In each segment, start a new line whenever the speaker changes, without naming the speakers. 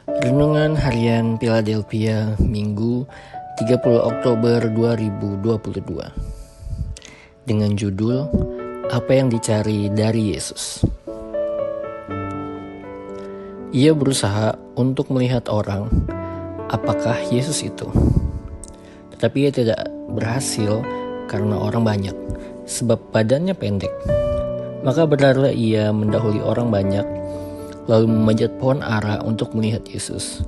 Renungan Harian Philadelphia Minggu 30 Oktober 2022 dengan judul Apa yang dicari dari Yesus. Ia berusaha untuk melihat orang, apakah Yesus itu. Tetapi ia tidak berhasil karena orang banyak, sebab badannya pendek. Maka berlarilah ia mendahului orang banyak, lalu memanjat pohon ara untuk melihat Yesus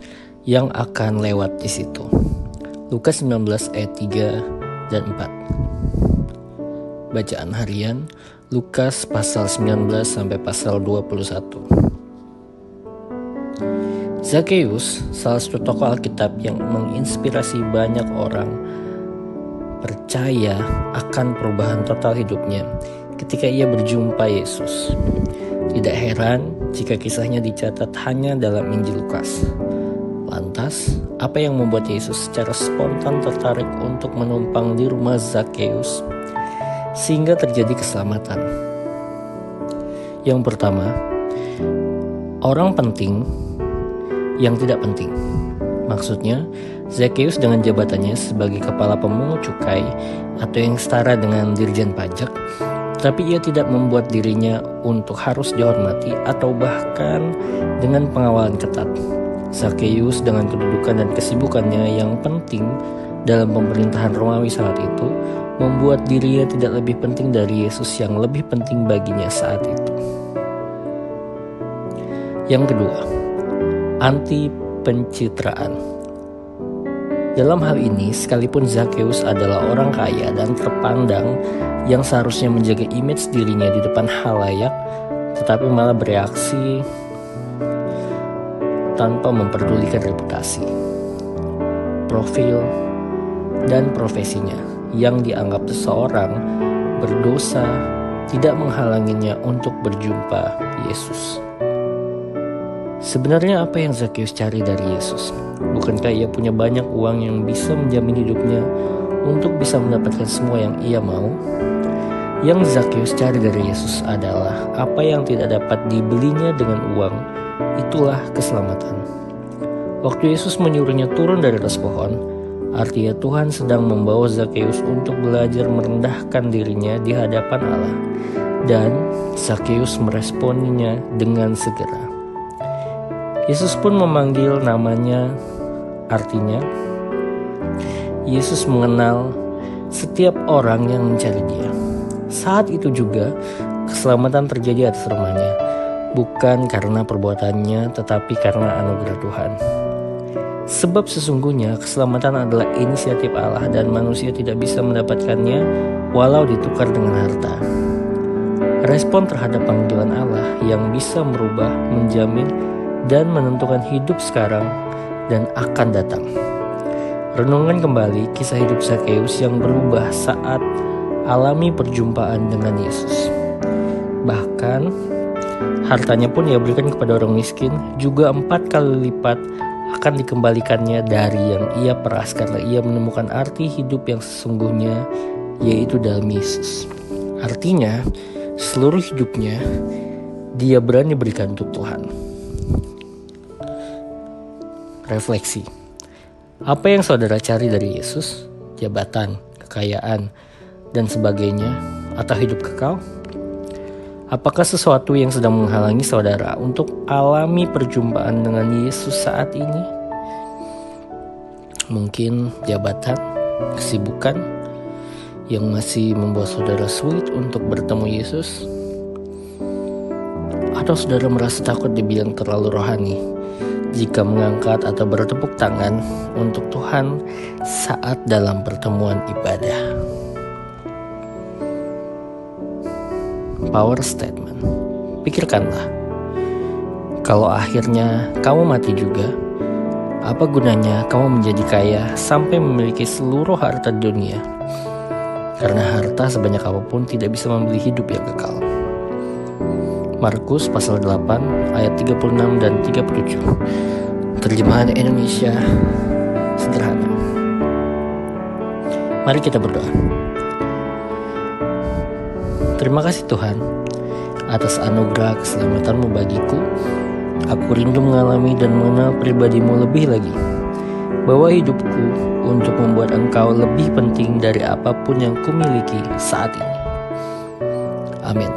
yang akan lewat di situ. Lukas 19 ayat 3 dan 4. Bacaan harian Lukas pasal 19 sampai pasal 21. Zakheus, salah satu tokoh Alkitab yang menginspirasi banyak orang, percaya akan perubahan total hidupnya ketika ia berjumpa Yesus. Tidak heran jika kisahnya dicatat hanya dalam Injil Lukas. Lantas, apa yang membuat Yesus secara spontan tertarik untuk menumpang di rumah Zakheus sehingga terjadi keselamatan? Yang pertama, orang penting yang tidak penting. Maksudnya, Zakheus dengan jabatannya sebagai kepala pemungut cukai atau yang setara dengan dirjen pajak, tapi ia tidak membuat dirinya untuk harus dihormati atau bahkan dengan pengawalan ketat. Zakheus dengan kedudukan dan kesibukannya yang penting dalam pemerintahan Romawi saat itu membuat dirinya tidak lebih penting dari Yesus yang lebih penting baginya saat itu. Yang kedua, anti pencitraan. Dalam hal ini, sekalipun Zakheus adalah orang kaya dan terpandang yang seharusnya menjaga image dirinya di depan halayak, tetapi malah bereaksi tanpa memperdulikan reputasi, profil, dan profesinya yang dianggap seseorang berdosa tidak menghalanginya untuk berjumpa Yesus. Sebenarnya apa yang Zakheus cari dari Yesus? Bukankah ia punya banyak uang yang bisa menjamin hidupnya untuk bisa mendapatkan semua yang ia mau? Yang Zakheus cari dari Yesus adalah apa yang tidak dapat dibelinya dengan uang, itulah keselamatan. Waktu Yesus menyuruhnya turun dari atas pohon, artinya Tuhan sedang membawa Zakheus untuk belajar merendahkan dirinya di hadapan Allah. Dan Zakheus meresponinya dengan segera. Yesus pun memanggil namanya, artinya Yesus mengenal setiap orang yang mencari dia. Saat itu juga keselamatan terjadi atas rumahnya, bukan karena perbuatannya tetapi karena anugerah Tuhan. Sebab sesungguhnya keselamatan adalah inisiatif Allah dan manusia tidak bisa mendapatkannya walau ditukar dengan harta. Respon terhadap panggilan Allah yang bisa merubah, menjamin, dan menentukan hidup sekarang dan akan datang. Renungan kembali kisah hidup Zakheus yang berubah saat alami perjumpaan dengan Yesus. Bahkan hartanya pun ia berikan kepada orang miskin, juga 4 kali lipat akan dikembalikannya dari yang ia peras karena ia menemukan arti hidup yang sesungguhnya, yaitu dalam Yesus. Artinya, seluruh hidupnya dia berani berikan untuk Tuhan. Refleksi. Apa yang saudara cari dari Yesus? Jabatan, kekayaan, dan sebagainya, atau hidup kekal? Apakah sesuatu yang sedang menghalangi saudara untuk alami perjumpaan dengan Yesus saat ini? Mungkin jabatan, kesibukan yang masih membuat saudara sulit untuk bertemu Yesus? Atau saudara merasa takut dibilang terlalu rohani jika mengangkat atau bertepuk tangan untuk Tuhan saat dalam pertemuan ibadah? Power statement. Pikirkanlah, kalau akhirnya kamu mati juga, apa gunanya kamu menjadi kaya sampai memiliki seluruh harta dunia? Karena harta sebanyak apapun tidak bisa membeli hidup yang kekal. Markus pasal 8 ayat 36 dan 37. Terjemahan Indonesia sederhana. Mari kita berdoa. Terima kasih Tuhan atas anugerah keselamatan-Mu bagiku. Aku rindu mengalami dan mengenal pribadimu lebih lagi. Bawa hidupku untuk membuat engkau lebih penting dari apapun yang kumiliki saat ini. Amin.